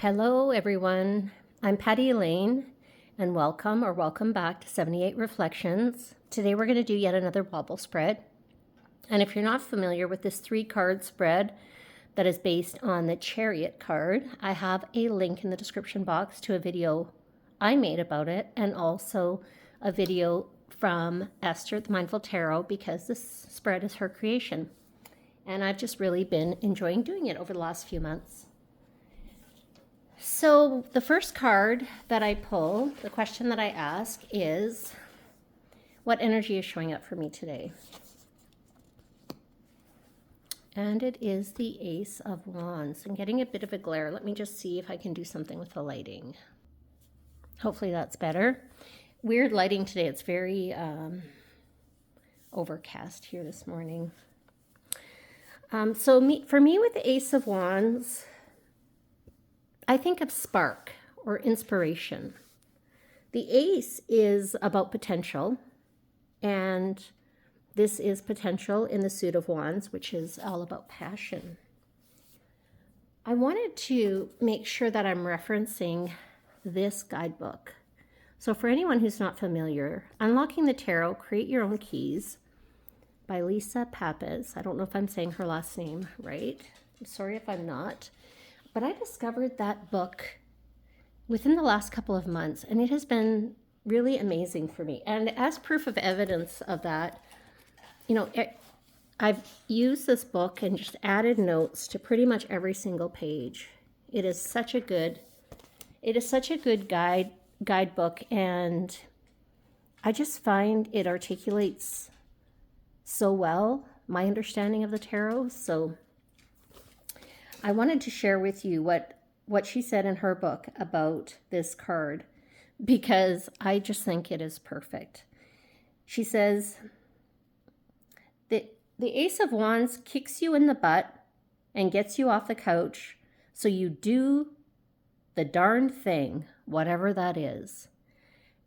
Hello everyone, I'm Patty Elaine and welcome back to 78 Reflections. Today we're going to do yet another wobble spread. And if you're not familiar with this 3-card spread that is based on the Chariot card, I have a link in the description box to a video I made about it and also a video from Esther at the Mindful Tarot because this spread is her creation. And I've just really been enjoying doing it over the last few months. So the first card that I pull, the question that I ask is, what energy is showing up for me today? And it is the Ace of Wands. I'm getting a bit of a glare. Let me just see if I can do something with the lighting. Hopefully that's better. Weird lighting today. It's very overcast here this morning. For me with the Ace of Wands, I think of spark or inspiration. The ace is about potential, and this is potential in the suit of wands, which is all about passion. I wanted to make sure that I'm referencing this guidebook. So for anyone who's not familiar, Unlocking the Tarot, Create Your Own Keys by Lisa Papez. I don't know if I'm saying her last name right. I'm sorry if I'm not. But I discovered that book within the last couple of months, and it has been really amazing for me. And as proof of evidence of that, I've used this book and just added notes to pretty much every single page. It is such a good guidebook, and I just find it articulates so well my understanding of the tarot. So I wanted to share with you what she said in her book about this card, because I just think it is perfect. She says, the Ace of Wands kicks you in the butt and gets you off the couch, so you do the darn thing, whatever that is.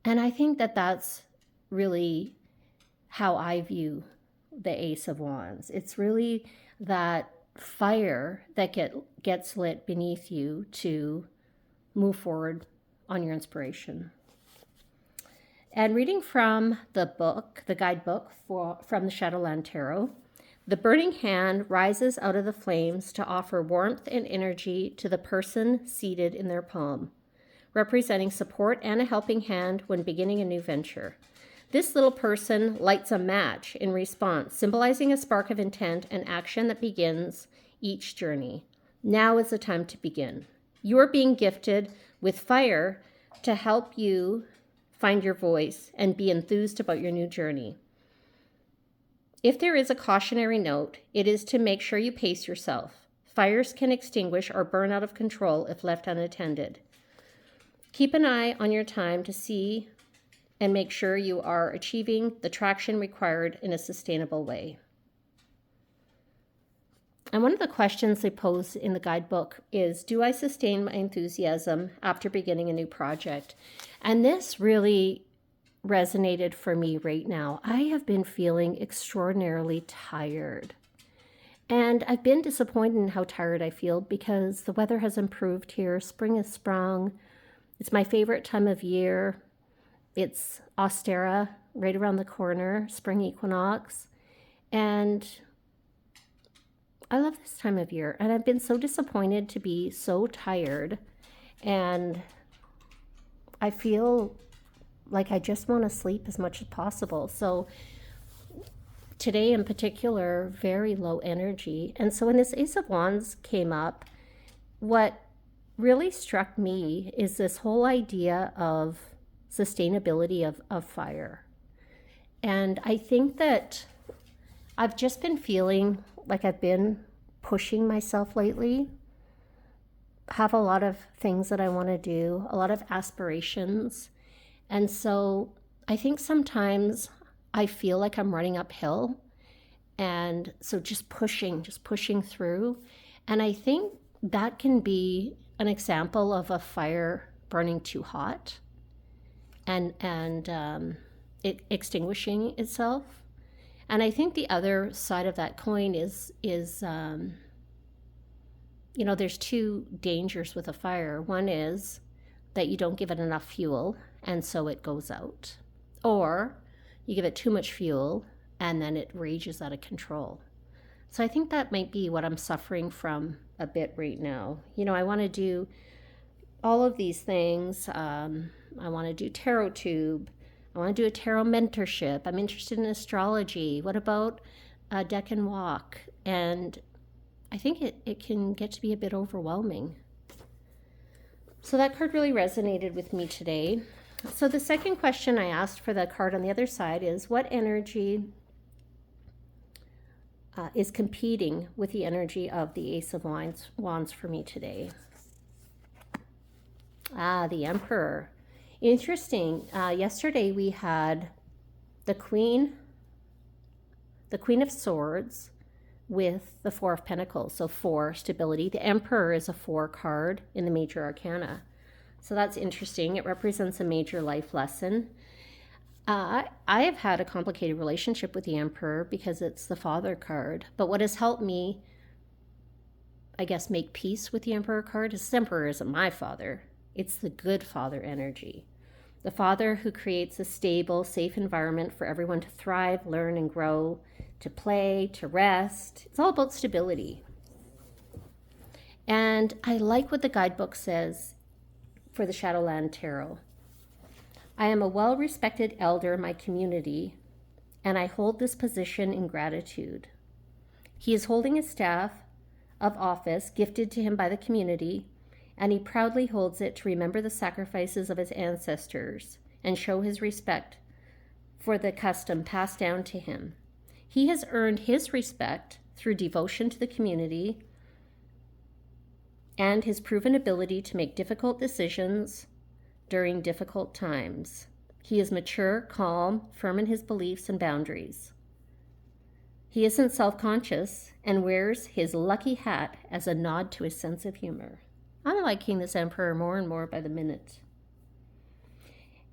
And I think that that's really how I view the Ace of Wands. It's really that fire that gets lit beneath you to move forward on your inspiration. And reading from the book, the guidebook from the Shadowland Tarot, the burning hand rises out of the flames to offer warmth and energy to the person seated in their palm, representing support and a helping hand when beginning a new venture. This little person lights a match in response, symbolizing a spark of intent and action that begins each journey. Now is the time to begin. You are being gifted with fire to help you find your voice and be enthused about your new journey. If there is a cautionary note, it is to make sure you pace yourself. Fires can extinguish or burn out of control if left unattended. Keep an eye on your time to see and make sure you are achieving the traction required in a sustainable way. And one of the questions they pose in the guidebook is, do I sustain my enthusiasm after beginning a new project? And this really resonated for me right now. I have been feeling extraordinarily tired. And I've been disappointed in how tired I feel because the weather has improved here. Spring has sprung. It's my favorite time of year. It's Ostera, right around the corner, spring equinox. And I love this time of year. And I've been so disappointed to be so tired. And I feel like I just want to sleep as much as possible. So today in particular, very low energy. And so when this Ace of Wands came up, what really struck me is this whole idea of sustainability of fire. And I think that I've just been feeling like I've been pushing myself lately, have a lot of things that I want to do, a lot of aspirations. And so I think sometimes I feel like I'm running uphill. And so just pushing through. And I think that can be an example of a fire burning too hot and it extinguishing itself. And I think the other side of that coin is you know, there's two dangers with a fire. One is that you don't give it enough fuel and so it goes out. Or you give it too much fuel and then it rages out of control. So I think that might be what I'm suffering from a bit right now. You know, I want to do all of these things. I want to do tarot tube. I want to do a tarot mentorship. I'm interested in astrology. What about a deck and walk? And I think it can get to be a bit overwhelming. So that card really resonated with me today. So the second question I asked for the card on the other side is, what energy is competing with the energy of the Ace of Wands for me today? The Emperor. Interesting. Yesterday we had the Queen of Swords with the Four of Pentacles, so 4, stability. The Emperor is a 4 card in the major arcana. So that's interesting. It represents a major life lesson. I have had a complicated relationship with the Emperor because it's the Father card. But what has helped me, I guess, make peace with the Emperor card is the Emperor isn't my father. It's the good father energy. The father who creates a stable, safe environment for everyone to thrive, learn, and grow, to play, to rest. It's all about stability. And I like what the guidebook says for the Shadowland Tarot. I am a well-respected elder in my community, and I hold this position in gratitude. He is holding a staff of office gifted to him by the community, and he proudly holds it to remember the sacrifices of his ancestors and show his respect for the custom passed down to him. He has earned his respect through devotion to the community and his proven ability to make difficult decisions during difficult times. He is mature, calm, firm in his beliefs and boundaries. He isn't self-conscious and wears his lucky hat as a nod to his sense of humor. I'm liking this Emperor more and more by the minute.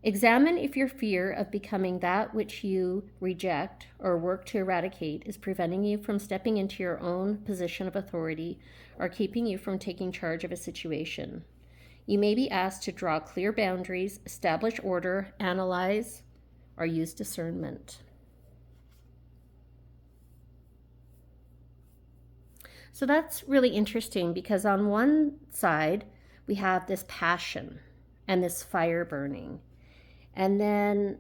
Examine if your fear of becoming that which you reject or work to eradicate is preventing you from stepping into your own position of authority or keeping you from taking charge of a situation. You may be asked to draw clear boundaries, establish order, analyze, or use discernment. So that's really interesting because on one side, we have this passion and this fire burning. And then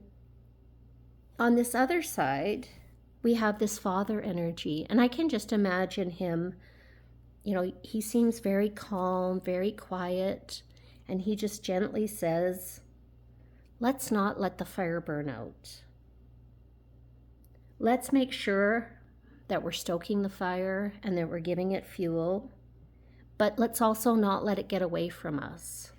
on this other side, we have this father energy. And I can just imagine him, you know, he seems very calm, very quiet. And he just gently says, let's not let the fire burn out. Let's make sure that we're stoking the fire and that we're giving it fuel. But let's also not let it get away from us.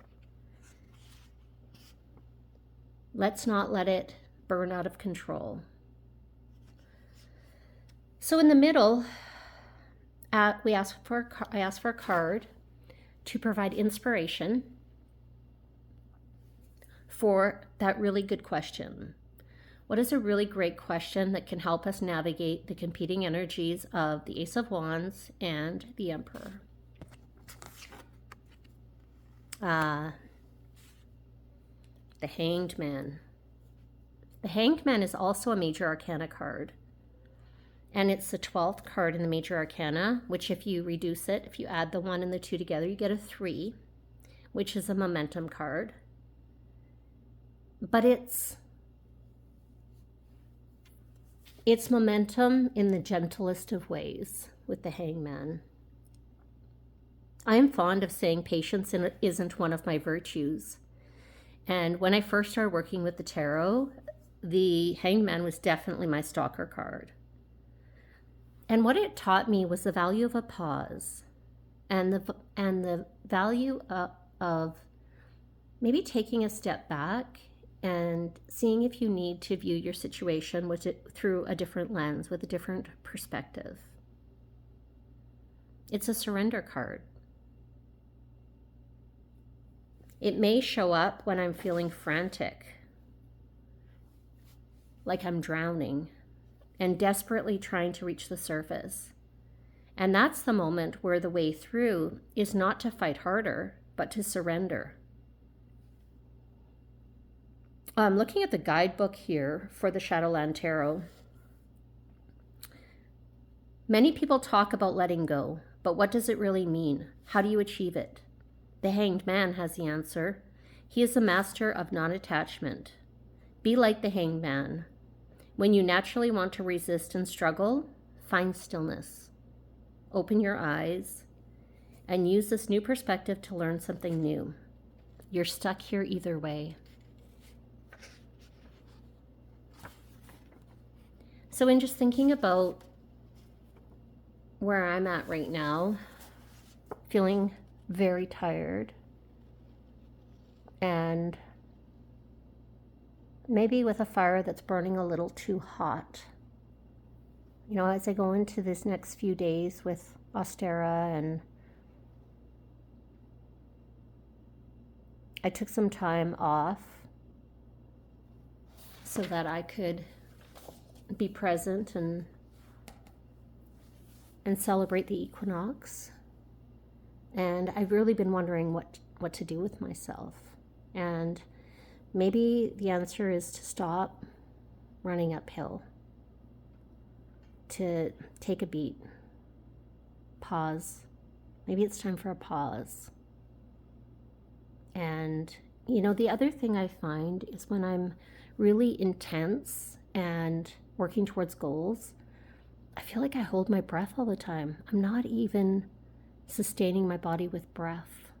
Let's not let it burn out of control. So in the middle, I asked for a card to provide inspiration for that really good question. What is a really great question that can help us navigate the competing energies of the Ace of Wands and the Emperor? The Hanged Man. The Hanged Man is also a major arcana card. And it's the 12th card in the major arcana, which if you reduce it, if you add the 1 and the 2 together, you get a 3, which is a momentum card. But it's momentum in the gentlest of ways with the Hangman. I am fond of saying patience isn't one of my virtues. And when I first started working with the tarot, the Hangman was definitely my stalker card. And what it taught me was the value of a pause and the value of maybe taking a step back and seeing if you need to view your situation through a different lens, with a different perspective. It's a surrender card. It may show up when I'm feeling frantic, like I'm drowning and desperately trying to reach the surface. And that's the moment where the way through is not to fight harder, but to surrender. I'm looking at the guidebook here for the Shadowland Tarot. Many people talk about letting go, but what does it really mean? How do you achieve it? The Hanged Man has the answer. He is the master of non-attachment. Be like the Hanged Man. When you naturally want to resist and struggle, find stillness. Open your eyes and use this new perspective to learn something new. You're stuck here either way. So in just thinking about where I'm at right now, feeling very tired and maybe with a fire that's burning a little too hot. You know, as I go into this next few days with Ostera, and I took some time off so that I could be present and celebrate the equinox. And I've really been wondering what to do with myself. And maybe the answer is to stop running uphill, to take a beat, pause. Maybe it's time for a pause. And, you know, the other thing I find is when I'm really intense and working towards goals, I feel like I hold my breath all the time. I'm not even sustaining my body with breath.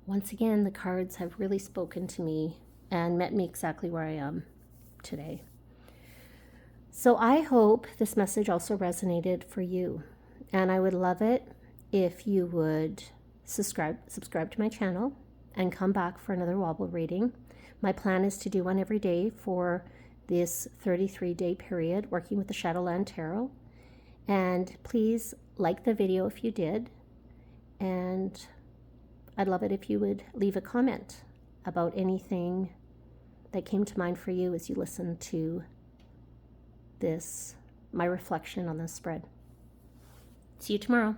Once again, the cards have really spoken to me and met me exactly where I am today. So I hope this message also resonated for you. And I would love it if you would subscribe to my channel and come back for another Wobble reading. My plan is to do one every day for this 33-day period working with the Shadowland Tarot. And please like the video if you did. And I'd love it if you would leave a comment about anything that came to mind for you as you listen to this, my reflection on this spread. See you tomorrow.